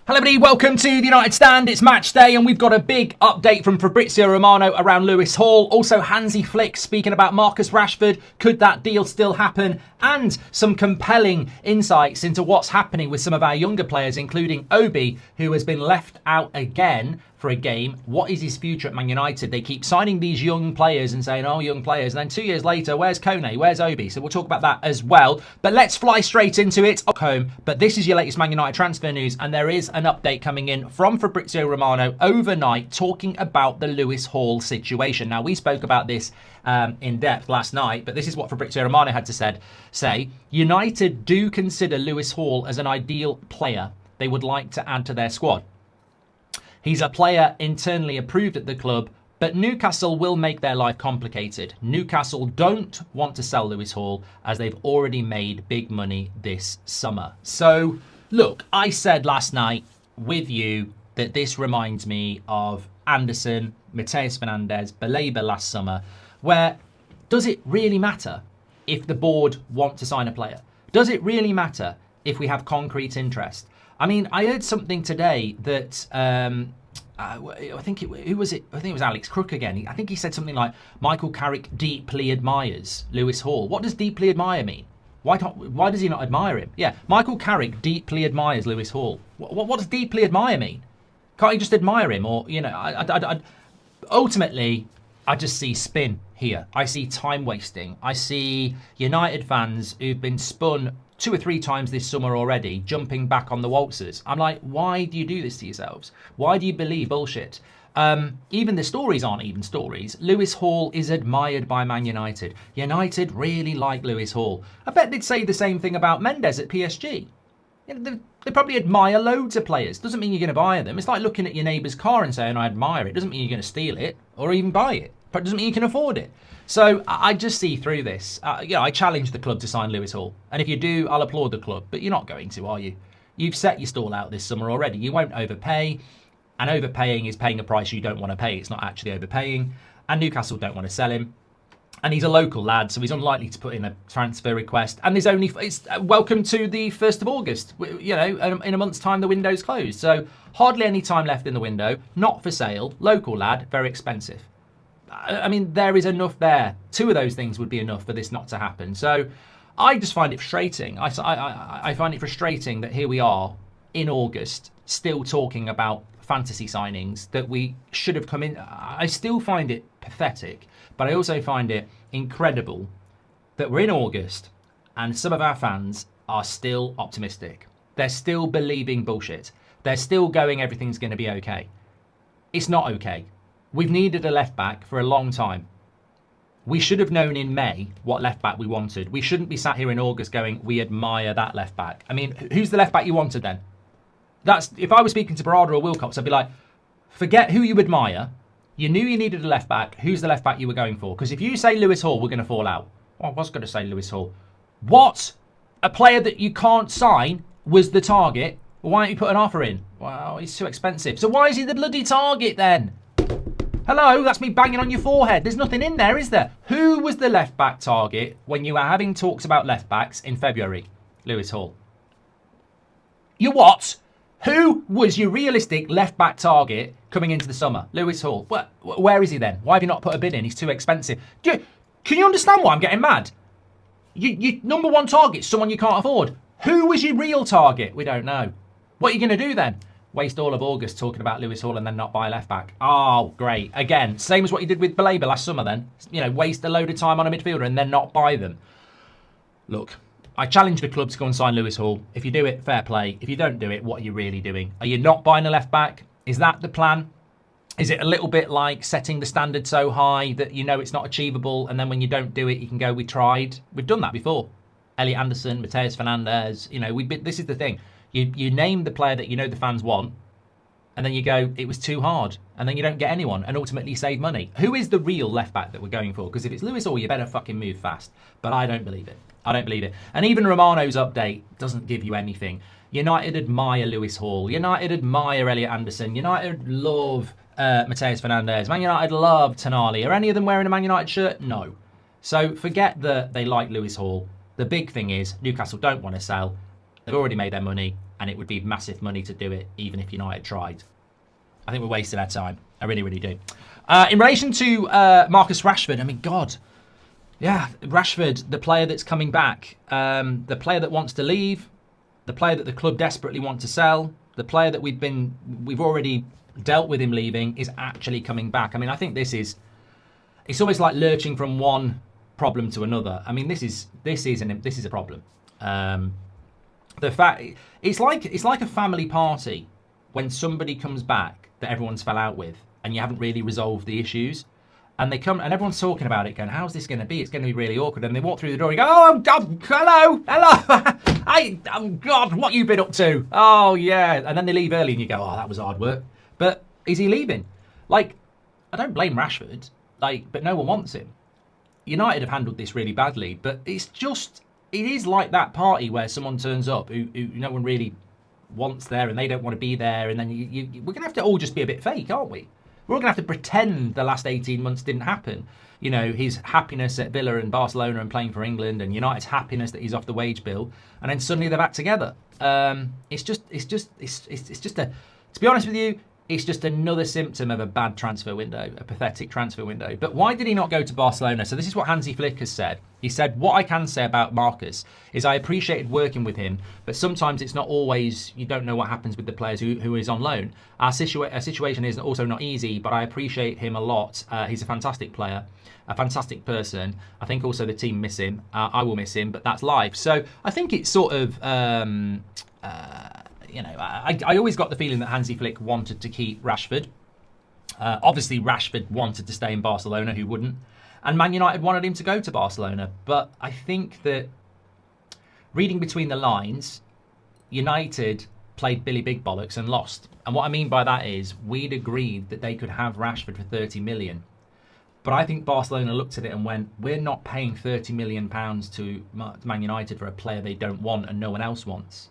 Hello everybody, welcome to the United Stand. It's match day and we've got a big update from Fabrizio Romano around Lewis Hall. Also Hansi Flick speaking about Marcus Rashford. Could that deal still happen? And some compelling insights into what's happening with some of our younger players, including Obi, who has been left out again for a game. What is his future at Man United? They keep signing these young players and saying, oh, young players. And then 2 years later, where's Kone? Where's Obi? So we'll talk about that as well. But let's fly straight into it. Home. But this is your latest Man United transfer news. And there is an update coming in from Fabrizio Romano overnight talking about the Lewis Hall situation. Now, we spoke about this in depth last night, but this is what Fabrizio Romano had to say. United do consider Lewis Hall as an ideal player they would like to add to their squad. He's a player internally approved at the club, but Newcastle will make their life complicated. Newcastle don't want to sell Lewis Hall as they've already made big money this summer. So, look, I said last night with you that this reminds me of Anderson, Matheus Fernandes, Baleba last summer, where does it really matter if the board want to sign a player? Does it really matter if we have concrete interest? I mean, I heard something today that I think who was it? I think it was Alex Crook again. I think he said something like Michael Carrick deeply admires Lewis Hall. What does deeply admire mean? Why does he not admire him? Yeah, Michael Carrick deeply admires Lewis Hall. What does deeply admire mean? Can't you just admire him? Or, you know, ultimately, I just see spin here. I see time wasting. I see United fans who've been spun 2 or 3 times this summer already, jumping back on the waltzers. I'm like, why do you do this to yourselves? Why do you believe bullshit? Even the stories aren't even stories. Lewis Hall is admired by Man United. United really like Lewis Hall. I bet they'd say the same thing about Mendes at PSG. You know, they probably admire loads of players. Doesn't mean you're going to buy them. It's like looking at your neighbour's car and saying, I admire it. Doesn't mean you're going to steal it or even buy it. But it doesn't mean you can afford it. So I just see through this. I challenge the club to sign Lewis Hall. And if you do, I'll applaud the club. But you're not going to, are you? You've set your stall out this summer already. You won't overpay. And overpaying is paying a price you don't want to pay. It's not actually overpaying. And Newcastle don't want to sell him. And he's a local lad, so he's unlikely to put in a transfer request. And it's welcome to the 1st of August. You know, in a month's time, the window's closed. So hardly any time left in the window. Not for sale. Local lad, very expensive. I mean, there is enough there. 2 of those things would be enough for this not to happen. So I just find it frustrating. I find it frustrating that here we are in August still talking about fantasy signings that we should have come in. I still find it pathetic, but I also find it incredible that we're in August and some of our fans are still optimistic. They're still believing bullshit. They're still going, everything's going to be okay. It's not okay. We've needed a left-back for a long time. We should have known in May what left-back we wanted. We shouldn't be sat here in August going, we admire that left-back. I mean, who's the left-back you wanted then? If I was speaking to Barada or Wilcox, I'd be like, forget who you admire. You knew you needed a left-back. Who's the left-back you were going for? Because if you say Lewis Hall, we're going to fall out. Oh, I was going to say Lewis Hall. What? A player that you can't sign was the target? Well, why don't you put an offer in? Well, he's too expensive. So why is he the bloody target then? Hello, that's me banging on your forehead. There's nothing in there, is there? Who was the left-back target when you were having talks about left-backs in February? Lewis Hall. You what? Who was your realistic left-back target coming into the summer? Lewis Hall. Where is he then? Why have you not put a bid in? He's too expensive. Can you understand why I'm getting mad? Your number one target, someone you can't afford. Who was your real target? We don't know. What are you going to do then? Waste all of August talking about Lewis Hall and then not buy left back. Oh, great. Again, same as what you did with Baleba last summer then. You know, waste a load of time on a midfielder and then not buy them. Look, I challenge the club to go and sign Lewis Hall. If you do it, fair play. If you don't do it, what are you really doing? Are you not buying a left back? Is that the plan? Is it a little bit like setting the standard so high that you know it's not achievable and then when you don't do it, you can go, we tried. We've done that before. Elliot Anderson, Matheus Fernandes, you know, this is the thing. You name the player that you know the fans want, and then you go, it was too hard, and then you don't get anyone, and ultimately save money. Who is the real left-back that we're going for? Because if it's Lewis Hall, you better fucking move fast. But I don't believe it. I don't believe it. And even Romano's update doesn't give you anything. United admire Lewis Hall. United admire Elliot Anderson. United love Matheus Fernandes. Man United love Tonali. Are any of them wearing a Man United shirt? No. So forget that they like Lewis Hall. The big thing is Newcastle don't want to sell. They've already made their money. and it would be massive money to do it, even if United tried. I think we're wasting our time. I really, really do. In relation to Marcus Rashford, I mean, God, yeah, Rashford, the player that's coming back, the player that wants to leave, the player that the club desperately want to sell, the player that we've already dealt with him leaving is actually coming back. I mean, I think it's always like lurching from one problem to another. I mean, this is a problem. The fact it's like a family party when somebody comes back that everyone's fell out with and you haven't really resolved the issues, and they come and everyone's talking about it, going, "How's this going to be? It's going to be really awkward." And they walk through the door and go, "Oh, hello, hey, God, what you been up to? Oh yeah," and then they leave early and you go, "Oh, that was hard work." But is he leaving? Like, I don't blame Rashford, but no one wants him. United have handled this really badly, but it is like that party where someone turns up who no one really wants there and they don't want to be there, and then we're going to have to all just be a bit fake, aren't we? We're all going to have to pretend the last 18 months didn't happen. You know, his happiness at Villa and Barcelona and playing for England, and United's happiness that he's off the wage bill, and then suddenly they're back together. It's just to be honest with you, it's just another symptom of a bad transfer window, a pathetic transfer window. But why did he not go to Barcelona? So this is what Hansi Flick has said. He said, "What I can say about Marcus is I appreciated working with him, but sometimes it's not always, you don't know what happens with the players who is on loan. Our situation is also not easy, but I appreciate him a lot. He's a fantastic player, a fantastic person. I think also the team miss him. I will miss him, but that's life." So I think it's sort of... I always got the feeling that Hansi Flick wanted to keep Rashford. Obviously, Rashford wanted to stay in Barcelona, who wouldn't? And Man United wanted him to go to Barcelona. But I think that, reading between the lines, United played Billy Big Bollocks and lost. And what I mean by that is, we'd agreed that they could have Rashford for 30 million. But I think Barcelona looked at it and went, "We're not paying £30 million to Man United for a player they don't want and no one else wants.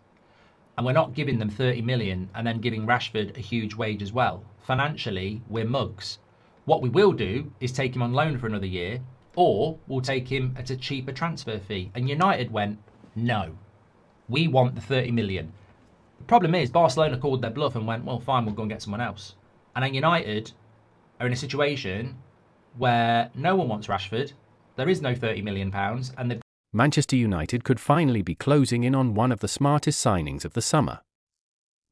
And we're not giving them 30 million and then giving Rashford a huge wage as well. Financially, we're mugs. What we will do is take him on loan for another year, or we'll take him at a cheaper transfer fee." And United went, "No, we want the 30 million. The problem is Barcelona called their bluff and went, "Well, fine, we'll go and get someone else." And then United are in a situation where no one wants Rashford. There is no £30 million, and they've... Manchester United could finally be closing in on one of the smartest signings of the summer.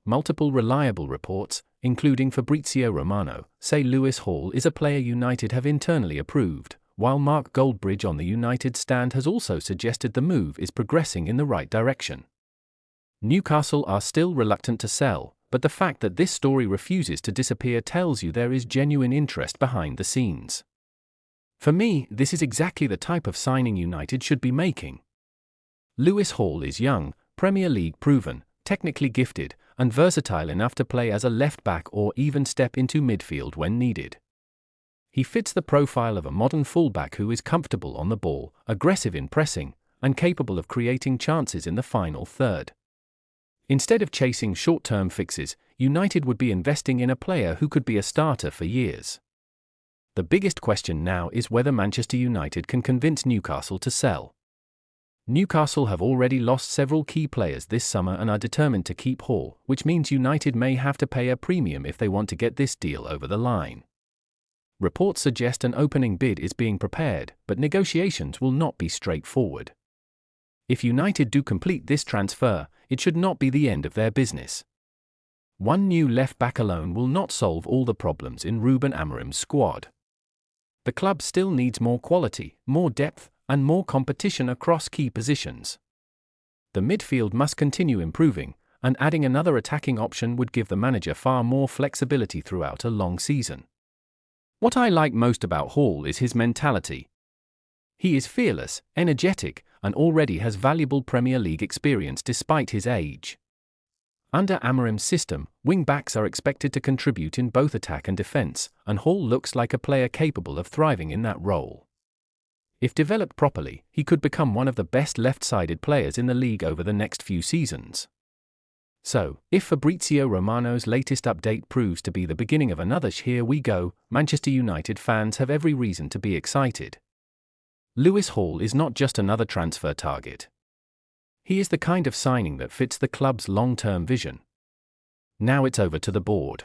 Multiple reliable reports, including Fabrizio Romano, say Lewis Hall is a player United have internally approved, while Mark Goldbridge on the United stand has also suggested the move is progressing in the right direction. Newcastle are still reluctant to sell, but the fact that this story refuses to disappear tells you there is genuine interest behind the scenes. For me, this is exactly the type of signing United should be making. Lewis Hall is young, Premier League proven, technically gifted, and versatile enough to play as a left-back or even step into midfield when needed. He fits the profile of a modern fullback who is comfortable on the ball, aggressive in pressing, and capable of creating chances in the final third. Instead of chasing short-term fixes, United would be investing in a player who could be a starter for years. The biggest question now is whether Manchester United can convince Newcastle to sell. Newcastle have already lost several key players this summer and are determined to keep Hall, which means United may have to pay a premium if they want to get this deal over the line. Reports suggest an opening bid is being prepared, but negotiations will not be straightforward. If United do complete this transfer, it should not be the end of their business. One new left-back alone will not solve all the problems in Ruben Amorim's squad. The club still needs more quality, more depth, and more competition across key positions. The midfield must continue improving, and adding another attacking option would give the manager far more flexibility throughout a long season. What I like most about Hall is his mentality. He is fearless, energetic, and already has valuable Premier League experience despite his age. Under Amorim's system, wing-backs are expected to contribute in both attack and defence, and Hall looks like a player capable of thriving in that role. If developed properly, he could become one of the best left-sided players in the league over the next few seasons. So, if Fabrizio Romano's latest update proves to be the beginning of another here we go, Manchester United fans have every reason to be excited. Lewis Hall is not just another transfer target. He is the kind of signing that fits the club's long-term vision. Now it's over to the board.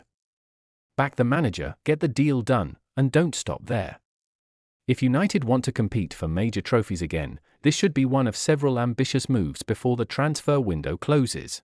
Back the manager, get the deal done, and don't stop there. If United want to compete for major trophies again, this should be one of several ambitious moves before the transfer window closes.